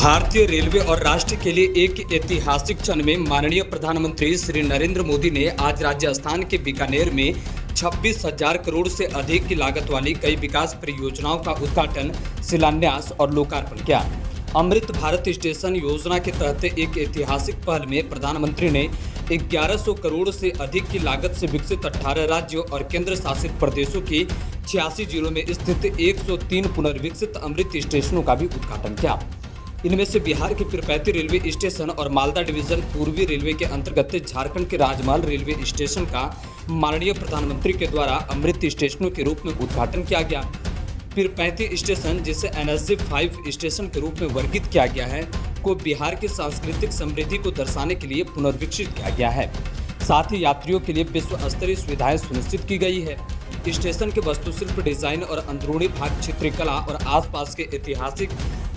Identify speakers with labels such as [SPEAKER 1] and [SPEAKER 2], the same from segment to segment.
[SPEAKER 1] भारतीय रेलवे और राष्ट्र के लिए एक ऐतिहासिक क्षण में माननीय प्रधानमंत्री श्री नरेंद्र मोदी ने आज राजस्थान के बीकानेर में 26,000 करोड़ से अधिक की लागत वाली कई विकास परियोजनाओं का उद्घाटन, शिलान्यास और लोकार्पण किया। अमृत भारत स्टेशन योजना के तहत एक ऐतिहासिक पहल में प्रधानमंत्री ने 1100 करोड़ से अधिक की लागत से विकसित 18 राज्यों और केंद्र शासित प्रदेशों के 86 जिलों में स्थित 103 पुनर्विकसित अमृत स्टेशनों का भी उद्घाटन किया। इनमें से बिहार के पीरपैंती रेलवे स्टेशन और मालदा डिवीजन पूर्वी रेलवे के अंतर्गत झारखंड के राजमहल रेलवे स्टेशन का माननीय प्रधानमंत्री के द्वारा अमृत स्टेशनों के रूप में उद्घाटन किया गया। पीरपैंती स्टेशन, जिसे एनएसजी 5 स्टेशन के रूप में वर्गीकृत किया गया है, को बिहार की सांस्कृतिक समृद्धि को दर्शाने के लिए पुनर्विकसित किया गया है। साथ ही यात्रियों के लिए विश्व स्तरीय सुविधाएं सुनिश्चित की गई है। स्टेशन के वास्तुशिल्प, डिजाइन और अंदरूनी भाग चित्रकला और आसपास के ऐतिहासिक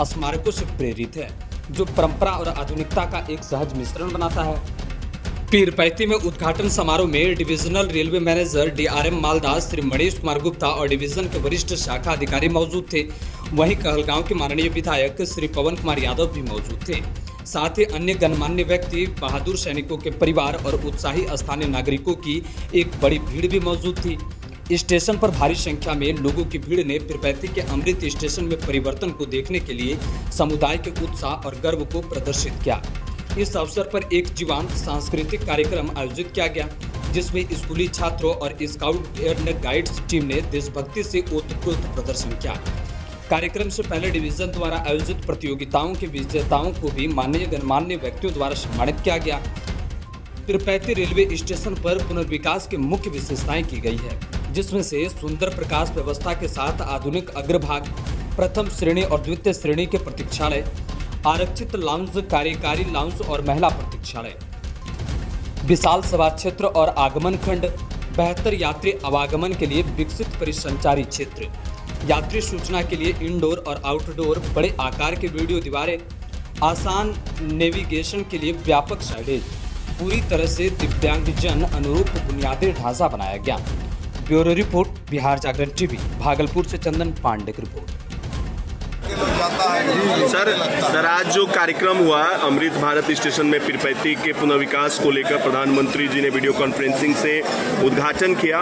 [SPEAKER 1] स्मारकों से प्रेरित है, जो परंपरा और आधुनिकता का एक सहज मिश्रण बनाता है। पीरपैंती में उद्घाटन समारोह में divisional railway manager DRM Malda Shri Manesh Kumar Gupta और डिवीजन के वरिष्ठ शाखा अधिकारी मौजूद थे। वहीं कहलगांव के माननीय विधायक श्री पवन कुमार यादव भी मौजूद थे। साथ ही अन्य गणमान्य व्यक्ति, बहादुर सैनिकों के परिवार और उत्साही स्थानीय नागरिकों की एक बड़ी भीड़ भी मौजूद थी। स्टेशन पर भारी संख्या में लोगों की भीड़ ने पीरपैंती के अमृत स्टेशन में परिवर्तन को देखने के लिए समुदाय के उत्साह और गर्व को प्रदर्शित किया। इस अवसर पर एक जीवंत सांस्कृतिक कार्यक्रम आयोजित किया गया, जिसमें स्कूली छात्रों और स्काउट एंड गाइड्स टीम ने देशभक्ति से ओतप्रोत प्रदर्शन किया। कार्यक्रम से पहले डिवीजन द्वारा आयोजित प्रतियोगिताओं के विजेताओं को भी माननीय गणमान्य व्यक्तियों द्वारा सम्मानित किया गया। पीरपैंती रेलवे स्टेशन पर पुनर्विकास की मुख्य विशेषताएं की गई है, जिसमें से सुंदर प्रकाश व्यवस्था के साथ आधुनिक अग्रभाग, प्रथम श्रेणी और द्वितीय श्रेणी के प्रतीक्षालय, आरक्षित लाउंज, कार्यकारी लाउंज और महिला प्रतीक्षालय, विशाल सभा क्षेत्र और आगमन खंड, बेहतर यात्री आवागमन के लिए विकसित परिसंचारी क्षेत्र, यात्री सूचना के लिए इंडोर और आउटडोर बड़े आकार के वीडियो दीवारें, आसान नेविगेशन के लिए व्यापक साइडेज, पूरी तरह से दिव्यांगजन अनुरूप बुनियादी ढांचा बनाया गया। ब्यूरो रिपोर्ट, बिहार जागरण टीवी, भागलपुर से चंदन पांडे की रिपोर्ट।
[SPEAKER 2] सर आज जो कार्यक्रम हुआ अमृत भारत स्टेशन में पीरपैंती के पुनर्विकास को लेकर प्रधानमंत्री जी ने वीडियो कॉन्फ्रेंसिंग से उद्घाटन किया।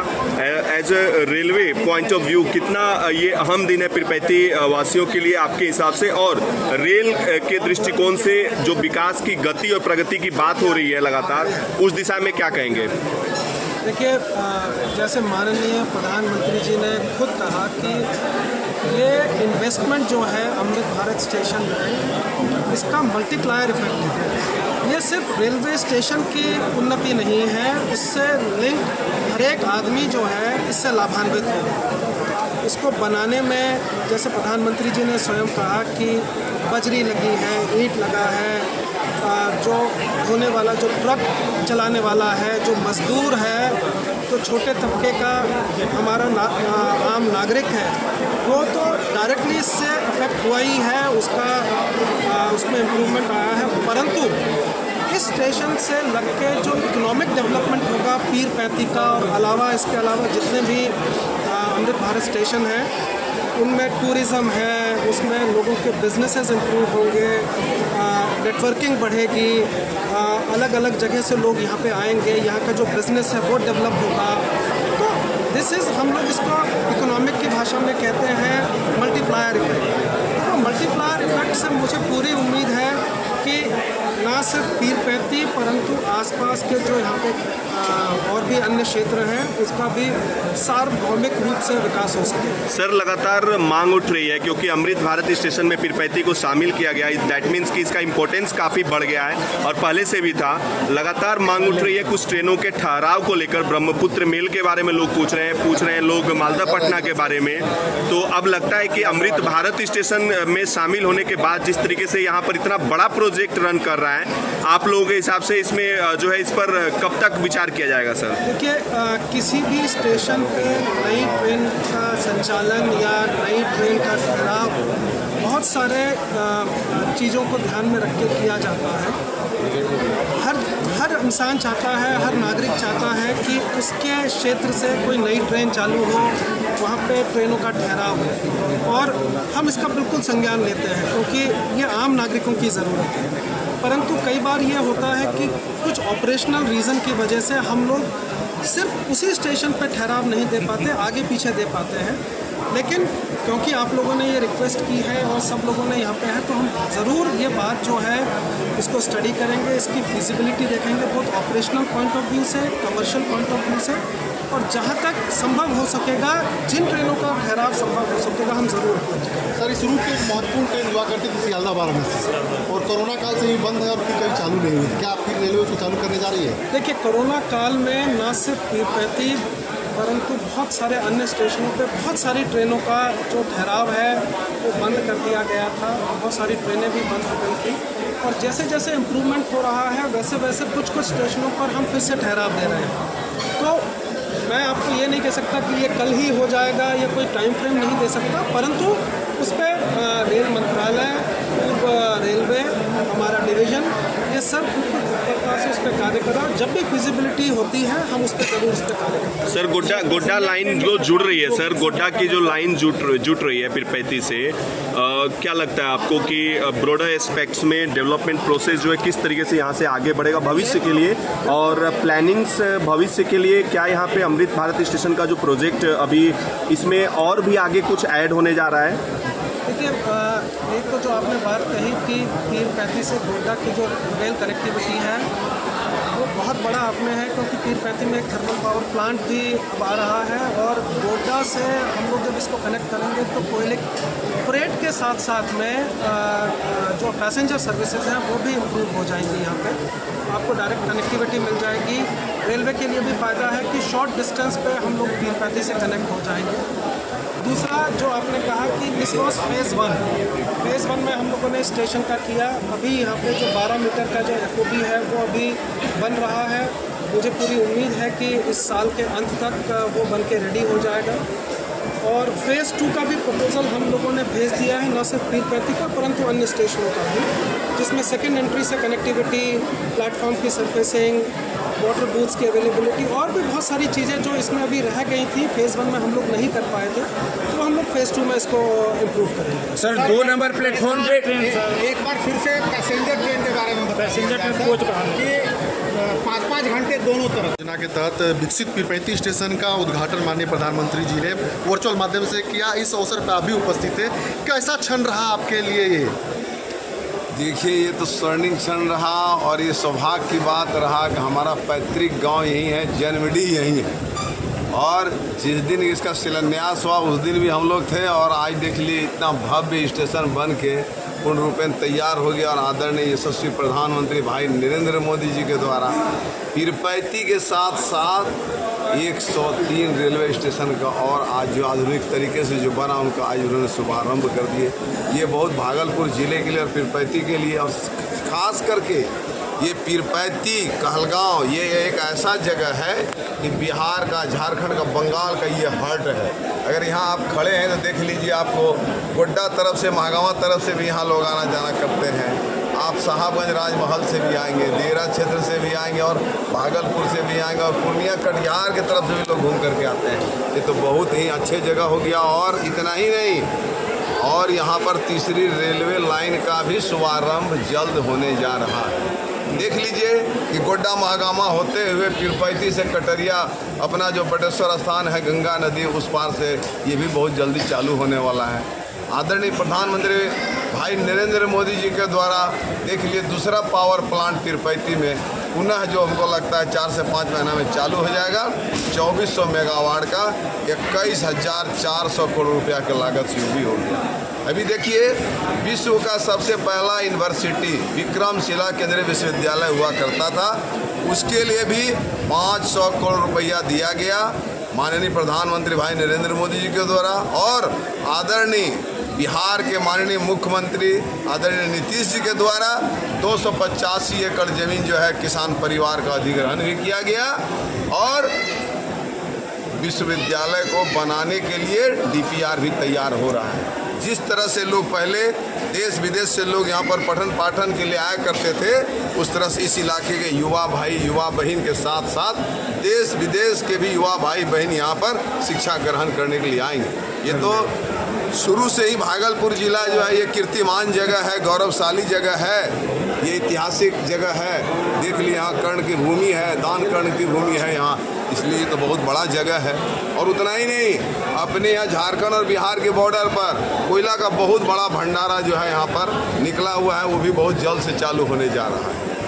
[SPEAKER 2] As a railway point of view कितना ये अहम दिन है पीरपैंती वासियों के लिए आपके हिसाब से, और रेल के दृष्टिकोण से जो विकास की गति और प्रगति की बात हो रही है लगातार, उस दिशा में क्या कहेंगे?
[SPEAKER 3] देखिए, जैसे माननीय प्रधानमंत्री जी ने खुद कहा कि ये इन्वेस्टमेंट जो है अमृत भारत स्टेशन में, इसका मल्टीप्लायर इफेक्ट है। ये सिर्फ रेलवे स्टेशन की उन्नति नहीं है, इससे लिंक हर एक आदमी जो है इससे लाभान्वित हो। इसको बनाने में जैसे प्रधानमंत्री जी ने स्वयं कहा कि बजरी लगी है, ईंट लगा है, जो ढोने वाला, जो ट्रक चलाने वाला है, जो मजदूर है, तो छोटे तबके का हमारा आम नागरिक है, वो तो डायरेक्टली इससे अफेक्ट हुआ ही है, उसमें इम्प्रूवमेंट आया है। परंतु इस स्टेशन से लग के जो इकोनॉमिक डेवलपमेंट होगा पीरपैंती का, और अलावा इसके अलावा जितने भी अमृत भारत स्टेशन है, उनमें टूरिज़्म है, उसमें लोगों के बिजनेसेस इंप्रूव होंगे, नेटवर्किंग बढ़ेगी, अलग अलग जगह से लोग यहाँ पे आएंगे, यहाँ का जो बिज़नेस है वो डेवलप होगा। तो दिस इज़, हम लोग इसको इकोनॉमिक की भाषा में कहते हैं मल्टीप्लायर इफेक्ट। तो मल्टीप्लायर इफेक्ट से मुझे पूरी उम्मीद है कि ना सिर्फ पीरपैंती परंतु आसपास के जो यहाँ पे और भी अन्य क्षेत्र हैं, इसका भी सार्वभौमिक रूप से विकास हो सके।
[SPEAKER 2] सर, लगातार मांग उठ रही है क्योंकि अमृत भारत स्टेशन में पीरपैंती को शामिल किया गया, दैट मीन्स कि इसका इंपॉर्टेंस काफ़ी बढ़ गया है और पहले से भी था। लगातार मांग उठ रही है कुछ ट्रेनों के ठहराव को लेकर, ब्रह्मपुत्र मेल के बारे में लोग पूछ रहे हैं लोग मालदा पटना के बारे में। तो अब लगता है कि अमृत भारत स्टेशन में शामिल होने के बाद जिस तरीके से यहाँ पर इतना बड़ा प्रोजेक्ट रन कर रहा है, आप लोगों के हिसाब से इसमें जो है इस पर कब तक विचार किया जाएगा? सर
[SPEAKER 3] देखिए, किसी भी स्टेशन पे नई ट्रेन का संचालन या नई ट्रेन का ठहराव बहुत सारे चीज़ों को ध्यान में रख के किया जाता है। हर हर इंसान चाहता है, हर नागरिक चाहता है कि उसके क्षेत्र से कोई नई ट्रेन चालू हो, वहाँ पे ट्रेनों का ठहराव हो, और हम इसका बिल्कुल संज्ञान लेते हैं क्योंकि ये आम नागरिकों की ज़रूरत है। परंतु कई बार ये होता है कि कुछ ऑपरेशनल रीज़न की वजह से हम लोग सिर्फ उसी स्टेशन पर ठहराव नहीं दे पाते, आगे पीछे दे पाते हैं। लेकिन क्योंकि आप लोगों ने ये रिक्वेस्ट की है और सब लोगों ने यहाँ पे है, तो हम ज़रूर ये बात जो है इसको स्टडी करेंगे, इसकी फिजिबिलिटी देखेंगे, बहुत ऑपरेशनल पॉइंट ऑफ व्यू से, कमर्शियल पॉइंट ऑफ व्यू से, और जहाँ तक संभव हो सकेगा, जिन ट्रेनों का ठहराव संभव हो सकेगा, हम ज़रूर करेंगे।
[SPEAKER 4] सर, इस रूट की एक महत्वपूर्ण ट्रेन हुआ करती थी सियालदा वाराणसी, और कोरोना काल से ही बंद है और फिर कभी चालू नहीं हुई। क्या आपकी रेलवे उसको चालू करने जा रही है?
[SPEAKER 3] देखिए, कोरोना काल में न सिर्फ पीरपैंती परंतु बहुत सारे अन्य स्टेशनों पे बहुत सारी ट्रेनों का जो ठहराव है वो बंद कर दिया गया था, बहुत सारी ट्रेनें भी बंद हो गई थी। और जैसे जैसे इम्प्रूवमेंट हो रहा है वैसे वैसे कुछ कुछ स्टेशनों पर हम फिर से ठहराव दे रहे हैं। तो मैं आपको ये नहीं कह सकता कि ये कल ही हो जाएगा, या कोई टाइम फ्रेम नहीं दे सकता, परंतु उस पर रेल मंत्रालय, पूर्व रेलवे, हमारा डिवीज़न, ये सब प्रकार से उस पर कार्य कर रहा है। जब भी फिजिबिलिटी होती है हम उस पर जरूर उस पर कार्य करते हैं।
[SPEAKER 2] सर, गोड्डा लाइन जो जुड़ रही है, सर गोड्डा की जो लाइन जुट रही है पीरपैंती से, क्या लगता है आपको कि ब्रॉडर एस्पेक्ट्स में डेवलपमेंट प्रोसेस जो है किस तरीके से यहाँ से आगे बढ़ेगा भविष्य के लिए, और प्लानिंग्स भविष्य के लिए क्या यहाँ पे अमृत भारत स्टेशन का जो प्रोजेक्ट अभी इसमें और भी आगे कुछ ऐड होने जा रहा है?
[SPEAKER 3] देखिए, एक तो जो आपने बात कही कि पीरपैंती से गोड्डा की जो रेल कनेक्टिविटी है वो बहुत बड़ा आपने है, क्योंकि पीरपैंती में एक थर्मल पावर प्लांट भी अब आ रहा है, और गोड्डा से हम लोग जब इसको कनेक्ट करेंगे तो कोयले फ्रेट के साथ साथ में जो पैसेंजर सर्विसेज हैं वो भी इम्प्रूव हो जाएंगी। यहाँ पे आपको डायरेक्ट कनेक्टिविटी मिल जाएगी। रेलवे के लिए भी फ़ायदा है कि शॉर्ट डिस्टेंस पे हम लोग पीरपैंती से कनेक्ट हो जाएंगे। दूसरा जो आपने कहा कि दिस वॉज फेज़ वन में हम लोगों ने स्टेशन का किया। अभी यहाँ पे जो 12 मीटर का जो FOB है वो अभी बन रहा है। मुझे पूरी उम्मीद है कि इस साल के अंत तक वो बन के रेडी हो जाएगा। और फेज़ 2 का भी प्रपोजल हम लोगों ने भेज दिया है, न सिर्फ पीरपैंती का परंतु अन्य स्टेशनों का भी, जिसमें सेकेंड एंट्री से कनेक्टिविटी, प्लेटफॉर्म की सरफेसिंग, वाटर बूथ्स की अवेलेबिलिटी, और भी बहुत सारी चीज़ें जो इसमें अभी रह गई थी फेज़ 1 में हम लोग नहीं कर पाए थे, तो हम लोग फेज़ 2 में इसको इम्प्रूव करेंगे।
[SPEAKER 5] सर, 2 नंबर प्लेटफॉर्म पे
[SPEAKER 4] एक बार फिर से पैसेंजर ट्रेन के बारे में
[SPEAKER 5] पैसेंजर ट्रेन कोच कहा
[SPEAKER 4] कि 5-5 घंटे दोनों तरफ। योजना के तहत विकसित पीरपैंती स्टेशन का उद्घाटन माननीय प्रधानमंत्री जी ने वर्चुअल माध्यम से किया। इस अवसर पर आप भी उपस्थित थे, कैसा क्षण रहा आपके लिए ये?
[SPEAKER 6] देखिए, ये तो स्वर्णिम क्षण रहा, और ये सौभाग्य की बात रहा कि हमारा पैतृक गांव यही है, जन्मडीह यही है, और जिस दिन इसका शिलान्यास हुआ उस दिन भी हम लोग थे, और आज देख लिए इतना भव्य स्टेशन बन के पूर्ण रूपेण तैयार हो गया। और आदरणीय यशस्वी प्रधानमंत्री भाई नरेंद्र मोदी जी के द्वारा पीरपैंती के साथ साथ 103 रेलवे स्टेशन का और आज जो आधुनिक तरीके से जो बना उनका आज उन्होंने शुभारंभ कर दिए। ये बहुत भागलपुर ज़िले के लिए और पीरपैंती के लिए, और ख़ास करके ये पीरपैंती कहलगांव ये एक ऐसा जगह है कि बिहार का, झारखंड का, बंगाल का ये हार्ट है। अगर यहाँ आप खड़े हैं तो देख लीजिए, आपको गोड्डा तरफ से, महागामा तरफ से भी यहाँ लोग आना जाना करते हैं। आप साहबगंज राजमहल से भी आएंगे, देरा क्षेत्र से भी आएंगे, और भागलपुर से भी आएंगे, और पूर्णिया कटिहार की तरफ से भी लोग घूम करके आते हैं। ये तो बहुत ही अच्छी जगह हो गया। और इतना ही नहीं, और यहाँ पर तीसरी रेलवे लाइन का भी शुभारंभ जल्द होने जा रहा है। देख लीजिए कि गोड्डा महागामा होते हुए पीरपैंती से कटरिया, अपना जो बटेश्वर स्थान है गंगा नदी, उस पार से ये भी बहुत जल्दी चालू होने वाला है। आदरणीय प्रधानमंत्री भाई नरेंद्र मोदी जी के द्वारा देख लिए दूसरा पावर प्लांट पीरपैंती में पुनः जो हमको लगता है 4 से 5 महीना में चालू हो जाएगा। 2400 मेगावाट का 21,400 करोड़ रुपया की लागत से भी हो गया। अभी देखिए, विश्व का सबसे पहला यूनिवर्सिटी विक्रमशिला केंद्रीय विश्वविद्यालय हुआ करता था, उसके लिए भी 500 करोड़ रुपया दिया गया माननीय प्रधानमंत्री भाई नरेंद्र मोदी जी के द्वारा। और आदरणीय बिहार के माननीय मुख्यमंत्री आदरणीय नीतीश जी के द्वारा 285 एकड़ जमीन जो है किसान परिवार का अधिग्रहण भी किया गया, और विश्वविद्यालय को बनाने के लिए DPR भी तैयार हो रहा है। जिस तरह से लोग पहले देश विदेश से लोग यहाँ पर पठन पाठन के लिए आया करते थे, उस तरह से इस इलाके के युवा भाई युवा बहन के साथ साथ देश विदेश के भी युवा भाई बहन यहाँ पर शिक्षा ग्रहण करने के लिए आएंगे। ये तो शुरू से ही भागलपुर जिला जो है ये कीर्तिमान जगह है, गौरवशाली जगह है, ये ऐतिहासिक जगह है। देख ली यहाँ कर्ण की भूमि है, दान कर्ण की भूमि है यहाँ, इसलिए तो बहुत बड़ा जगह है। और उतना ही नहीं, अपने यहाँ झारखंड और बिहार के बॉर्डर पर कोयला का बहुत बड़ा भंडारा जो है यहाँ पर निकला हुआ है, वो भी बहुत जल्द से चालू होने जा रहा है।